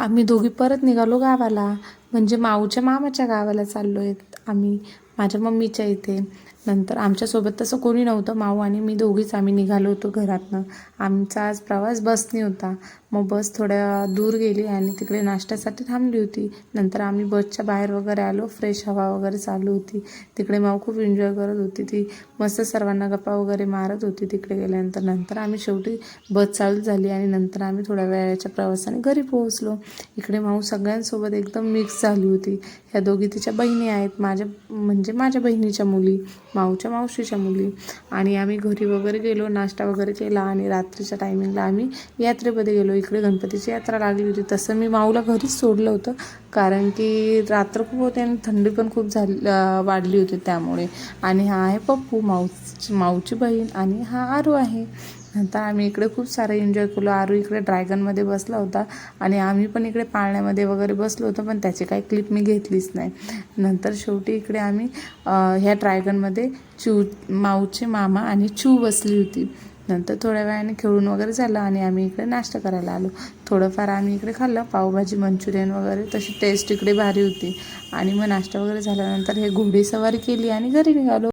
आम्ही दोघी परत निघालो गावाला, म्हणजे माऊच्या मामाच्या गावाला चाललो आहेत आम्ही, माझ्या मम्मीच्या इथे. नंतर आमच्यासोबत तसं कोणी नव्हतं, माऊ आणि मी दोघीच आम्ही निघालो होतो घरातनं. आमचा आज प्रवास बसने होता. मग बस थोड्या दूर गेली आणि तिकडे नाश्त्यासाठी थांबली होती. नंतर आम्ही बसच्या बाहेर वगैरे आलो, फ्रेश हवा वगैरे चालू होती तिकडे. माऊ खूप एन्जॉय करत होती, ती मस्त सर्वांना गप्पा वगैरे मारत होती तिकडे गेल्यानंतर. नंतर आम्ही शेवटी बस चालू झाली आणि नंतर आम्ही थोड्या वेळाच्या प्रवासाने घरी पोहोचलो. इकडे माऊ सगळ्यांसोबत एकदम मिक्स झाली होती. ह्या दोघी तिच्या बहिणी आहेत, माझ्या बहिणीच्या मुली, माऊच्या मावशीच्या मुली. आणि आम्ही घरी वगैरे गेलो, नाश्ता वगैरे केला आणि रात्रीच्या टायमिंगला आम्ही यात्रेमध्ये गेलो. इकडे गणपतीची यात्रा लागली होती. तसं मी माऊला घरीच सोडलं होतं, कारण की रात्र खूप होते आणि थंडी पण खूप वाढली होती त्यामुळे. आणि हा आहे पप्पू, माऊची बहीण, आणि हा आरू आहे. नंतर आम्ही इकडे खूप सारं एन्जॉय केलो. आरू इकडे ड्रॅगनमध्ये बसला होता आणि आम्ही पण इकडे पाळण्यामध्ये वगैरे बसलो होतो, पण त्याची काही क्लिप मी घेतलीच नाही. नंतर शेवटी इकडे आम्ही ह्या ड्रॅगनमध्ये माऊचे मामा आणि चू बसली होती. नंतर थोड्या वेळाने खेळून वगैरे झालं आणि आम्ही इकडे नाश्ता करायला आलो. थोडंफार आम्ही इकडे खाल्लं, पावभाजी, मंचुरियन वगैरे, तशी टेस्ट इकडे भारी होती. आणि मग नाश्ता वगैरे झाल्यानंतर हे घोडेसवारी केली आणि घरी निघालो.